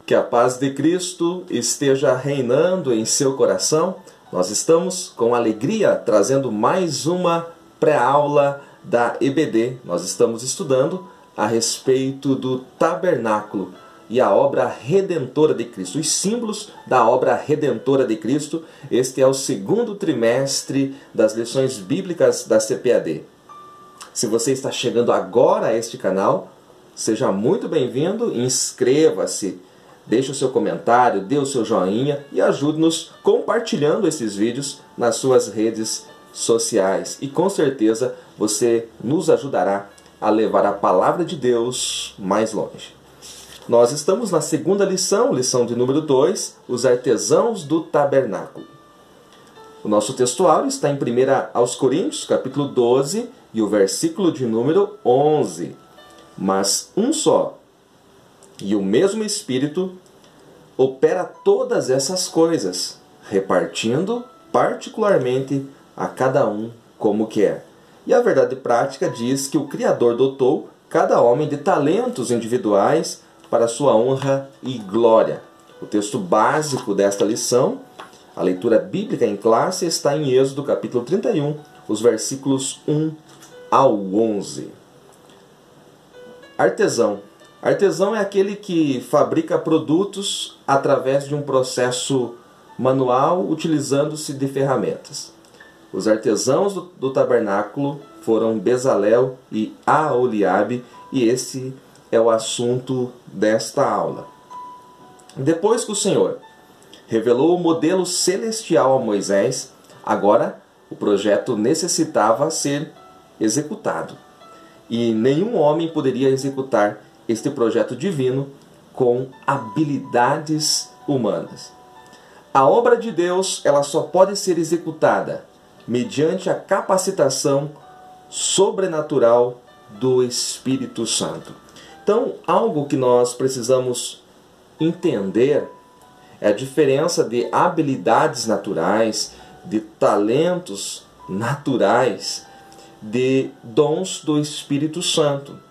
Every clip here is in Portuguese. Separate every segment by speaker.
Speaker 1: Que a paz de Cristo esteja reinando em seu coração. Nós estamos com alegria trazendo mais uma pré-aula da EBD. Nós estamos estudando a respeito do tabernáculo e a obra redentora de Cristo, os símbolos da obra redentora de Cristo. Este é o segundo trimestre das lições bíblicas da CPAD. Se você está chegando agora a este canal, seja muito bem-vindo, inscreva-se, deixe o seu comentário, dê o seu joinha e ajude-nos compartilhando esses vídeos nas suas redes sociais. E com certeza você nos ajudará a levar a palavra de Deus mais longe. Nós estamos na segunda lição, lição de número 2, os artesãos do tabernáculo. O nosso textuário está em 1 aos Coríntios, capítulo 12, e o versículo de número 11. Mas um só e o mesmo Espírito opera todas essas coisas, repartindo particularmente a cada um como quer. E a verdade prática diz que o Criador dotou cada homem de talentos individuais para sua honra e glória. O texto básico desta lição, a leitura bíblica em classe, está em Êxodo capítulo 31, os versículos 1 ao 11. Artesão. Artesão é aquele que fabrica produtos através de um processo manual, utilizando-se de ferramentas. Os artesãos do tabernáculo foram Bezalel e Aholiabe, e esse é o assunto desta aula. Depois que o Senhor revelou o modelo celestial a Moisés, agora o projeto necessitava ser executado. E nenhum homem poderia executar este projeto divino com habilidades humanas. A obra de Deus, ela só pode ser executada mediante a capacitação sobrenatural do Espírito Santo. Então, algo que nós precisamos entender é a diferença de habilidades naturais, de talentos naturais, de dons do Espírito Santo.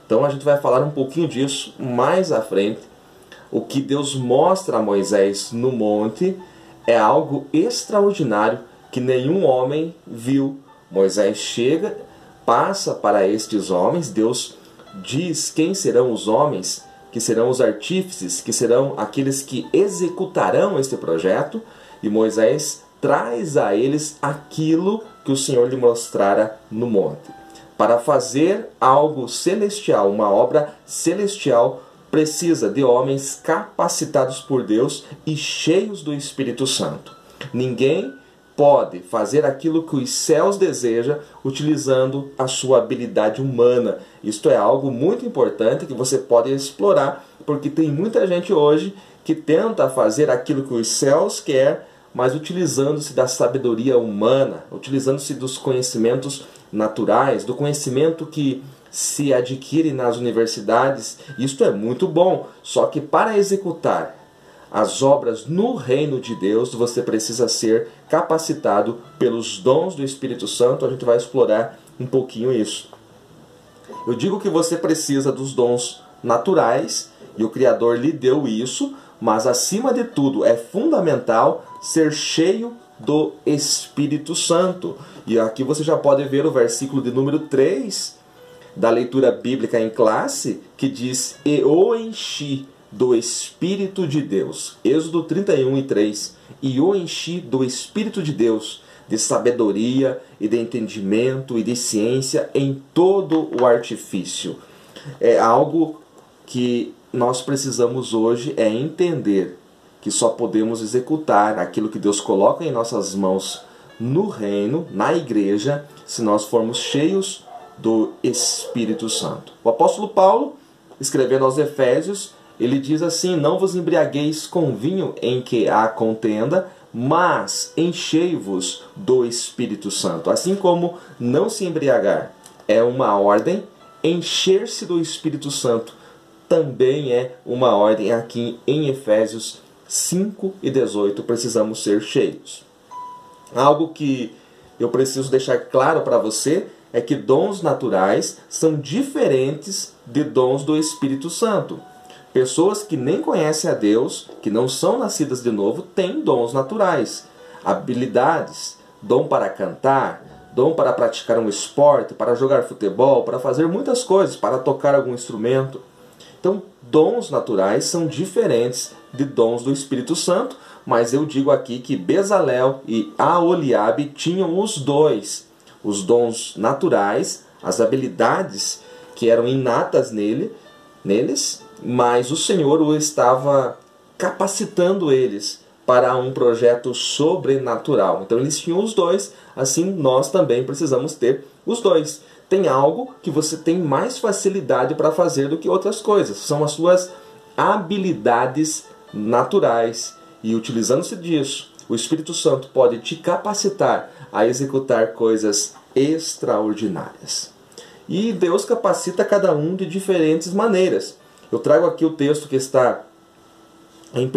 Speaker 1: Então a gente vai falar um pouquinho disso mais à frente. O que Deus mostra a Moisés no monte é algo extraordinário que nenhum homem viu. Moisés chega, passa para estes homens, Deus diz quem serão os homens, que serão os artífices, que serão aqueles que executarão este projeto, e Moisés traz a eles aquilo que o Senhor lhe mostrara no monte. Para fazer algo celestial, uma obra celestial, precisa de homens capacitados por Deus e cheios do Espírito Santo. Ninguém pode fazer aquilo que os céus desejam utilizando a sua habilidade humana. Isto é algo muito importante que você pode explorar, porque tem muita gente hoje que tenta fazer aquilo que os céus querem, mas utilizando-se da sabedoria humana, utilizando-se dos conhecimentos naturais, do conhecimento que se adquire nas universidades. Isto é muito bom, só que para executar as obras no reino de Deus, você precisa ser capacitado pelos dons do Espírito Santo. A gente vai explorar um pouquinho isso. Eu digo que você precisa dos dons naturais, e o Criador lhe deu isso, mas acima de tudo é fundamental ser cheio do Espírito Santo. E aqui você já pode ver o versículo de número 3 da leitura bíblica em classe, que diz: e o enchi do Espírito de Deus. Êxodo 31 e 3. E o enchi do Espírito de Deus, de sabedoria e de entendimento e de ciência em todo o artifício. É algo que nós precisamos hoje é entender que só podemos executar aquilo que Deus coloca em nossas mãos no reino, na igreja, se nós formos cheios do Espírito Santo. O apóstolo Paulo, escrevendo aos Efésios, ele diz assim: não vos embriagueis com vinho em que há contenda, mas enchei-vos do Espírito Santo. Assim como não se embriagar é uma ordem, encher-se do Espírito Santo também é uma ordem. Aqui em Efésios 5 e 18, precisamos ser cheios. Algo que eu preciso deixar claro para você é que dons naturais são diferentes de dons do Espírito Santo. Pessoas que nem conhecem a Deus, que não são nascidas de novo, têm dons naturais, habilidades, dom para cantar, dom para praticar um esporte, para jogar futebol, para fazer muitas coisas, para tocar algum instrumento. Então, dons naturais são diferentes de dons do Espírito Santo, mas eu digo aqui que Bezalel e Aholiabe tinham os dois, os dons naturais, as habilidades que eram inatas neles, mas o Senhor o estava capacitando eles para um projeto sobrenatural. Então eles tinham os dois, assim nós também precisamos ter os dois. Tem algo que você tem mais facilidade para fazer do que outras coisas. São as suas habilidades naturais. E utilizando-se disso, o Espírito Santo pode te capacitar a executar coisas extraordinárias. E Deus capacita cada um de diferentes maneiras. Eu trago aqui o texto que está em 1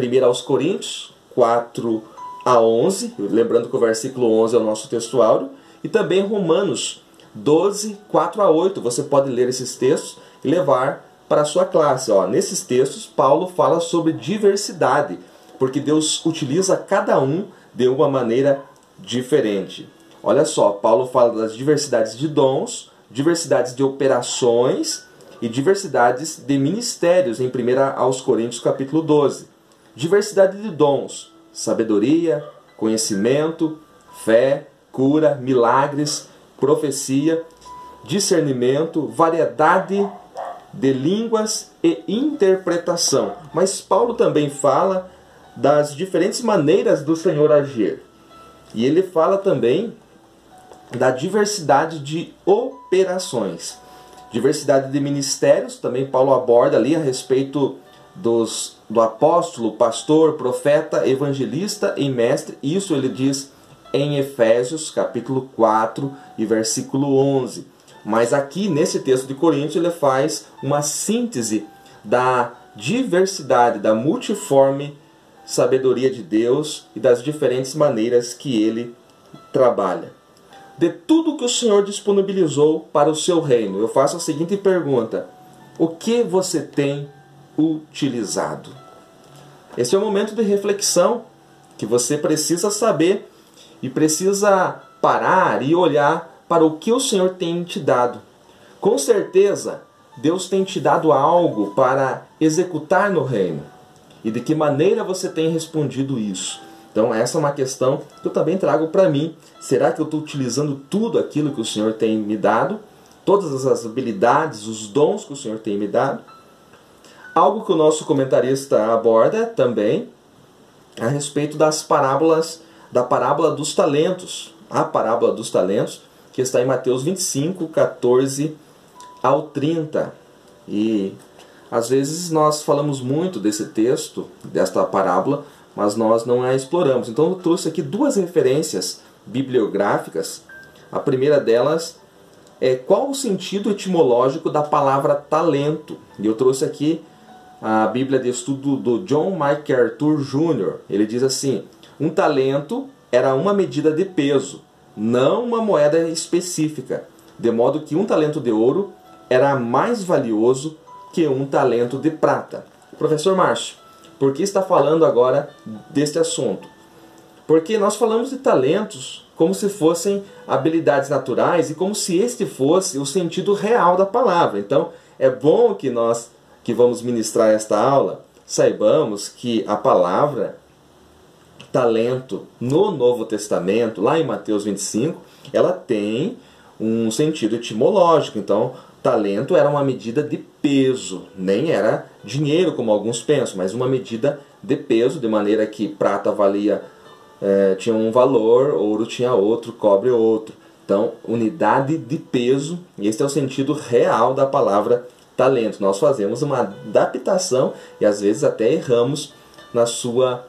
Speaker 1: Coríntios 4 a 11, lembrando que o versículo 11 é o nosso texto áureo, e também Romanos 12, 4 a 8. Você pode ler esses textos e levar para a sua classe. Nesses textos, Paulo fala sobre diversidade, porque Deus utiliza cada um de uma maneira diferente. Olha só, Paulo fala das diversidades de dons, diversidades de operações e diversidades de ministérios em 1 Coríntios capítulo 12. Diversidade de dons, sabedoria, conhecimento, fé, cura, milagres, profecia, discernimento, variedade de línguas e interpretação. Mas Paulo também fala das diferentes maneiras do Senhor agir. E ele fala também da diversidade de operações. Diversidade de ministérios, também Paulo aborda ali a respeito do apóstolo, pastor, profeta, evangelista e mestre. Isso ele diz em Efésios capítulo 4 e versículo 11. Mas aqui nesse texto de Coríntios ele faz uma síntese da diversidade, da multiforme sabedoria de Deus e das diferentes maneiras que ele trabalha. De tudo que o Senhor disponibilizou para o seu reino, eu faço a seguinte pergunta: o que você tem utilizado? Esse é o momento de reflexão que você precisa saber e precisa parar e olhar para o que o Senhor tem te dado. Com certeza, Deus tem te dado algo para executar no reino. E de que maneira você tem respondido isso? Então essa é uma questão que eu também trago para mim. Será que eu estou utilizando tudo aquilo que o Senhor tem me dado? Todas as habilidades, os dons que o Senhor tem me dado? Algo que o nosso comentarista aborda também a respeito das parábolas, da parábola dos talentos. A parábola dos talentos, que está em Mateus 25, 14 ao 30. E às vezes nós falamos muito desse texto, desta parábola, mas nós não a exploramos. Então eu trouxe aqui duas referências bibliográficas. A primeira delas é qual o sentido etimológico da palavra talento. E eu trouxe aqui a Bíblia de Estudo do John MacArthur Jr. Ele diz assim: um talento era uma medida de peso, não uma moeda específica, de modo que um talento de ouro era mais valioso que um talento de prata. Professor Márcio, por que está falando agora deste assunto? Porque nós falamos de talentos como se fossem habilidades naturais e como se este fosse o sentido real da palavra. Então, é bom que nós que vamos ministrar esta aula saibamos que a palavra talento no Novo Testamento, lá em Mateus 25, ela tem um sentido etimológico. Então, talento era uma medida de peso, nem era dinheiro como alguns pensam, mas uma medida de peso, de maneira que prata valia, tinha um valor, ouro tinha outro, cobre outro. Então, unidade de peso, e esse é o sentido real da palavra talento. Nós fazemos uma adaptação e às vezes até erramos na sua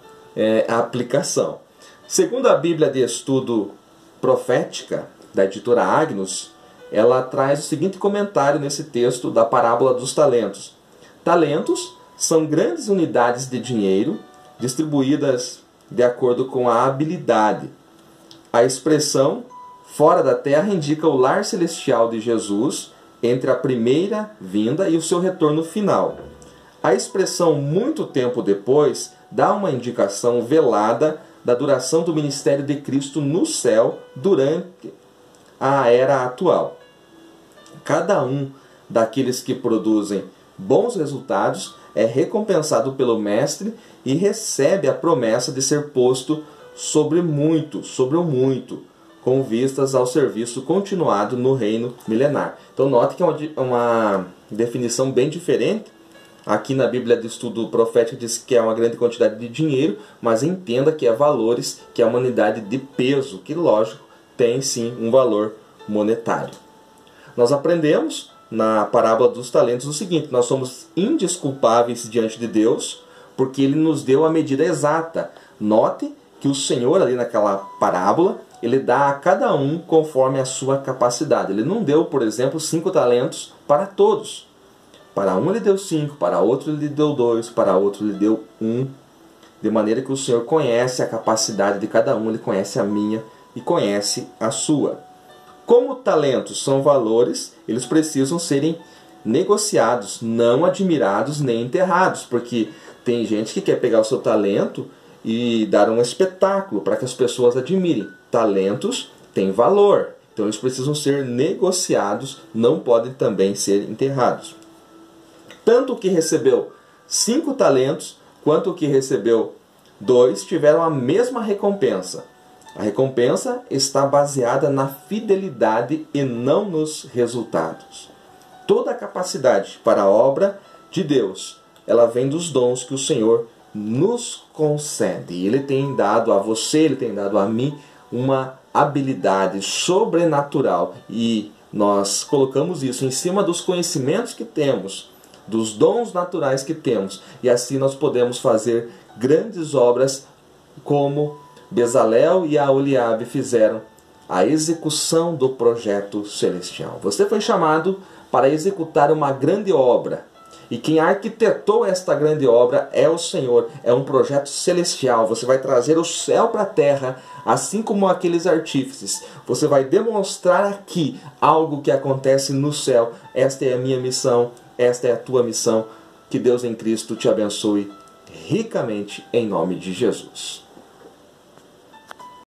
Speaker 1: aplicação. Segundo a Bíblia de Estudo Profética, da editora Agnus, ela traz o seguinte comentário nesse texto da parábola dos talentos. Talentos são grandes unidades de dinheiro distribuídas de acordo com a habilidade. A expressão fora da terra indica o lar celestial de Jesus entre a primeira vinda e o seu retorno final. A expressão muito tempo depois dá uma indicação velada da duração do ministério de Cristo no céu durante a era atual. Cada um daqueles que produzem bons resultados é recompensado pelo Mestre e recebe a promessa de ser posto sobre o muito, com vistas ao serviço continuado no reino milenar. Então note que é uma definição bem diferente. Aqui na Bíblia de Estudo Profético diz que é uma grande quantidade de dinheiro, mas entenda que é valores, que é uma unidade de peso, que lógico, tem sim um valor monetário. Nós aprendemos na parábola dos talentos o seguinte: nós somos indesculpáveis diante de Deus, porque Ele nos deu a medida exata. Note que o Senhor ali naquela parábola, Ele dá a cada um conforme a sua capacidade. Ele não deu, por exemplo, 5 talentos para todos. Para um Ele deu 5, para outro Ele deu 2, para outro Ele deu 1. De maneira que o Senhor conhece a capacidade de cada um, Ele conhece a minha e conhece a sua. Como talentos são valores, eles precisam serem negociados, não admirados nem enterrados, porque tem gente que quer pegar o seu talento e dar um espetáculo para que as pessoas admirem. Talentos têm valor, então eles precisam ser negociados, não podem também ser enterrados. Tanto o que recebeu 5 talentos, quanto o que recebeu 2, tiveram a mesma recompensa. A recompensa está baseada na fidelidade e não nos resultados. Toda a capacidade para a obra de Deus, ela vem dos dons que o Senhor nos concede. Ele tem dado a você, Ele tem dado a mim uma habilidade sobrenatural. E nós colocamos isso em cima dos conhecimentos que temos, dos dons naturais que temos. E assim nós podemos fazer grandes obras como Bezalel e Aholiabe fizeram, a execução do projeto celestial. Você foi chamado para executar uma grande obra. E quem arquitetou esta grande obra é o Senhor. É um projeto celestial. Você vai trazer o céu para a terra, assim como aqueles artífices. Você vai demonstrar aqui algo que acontece no céu. Esta é a minha missão, esta é a tua missão. Que Deus em Cristo te abençoe ricamente em nome de Jesus.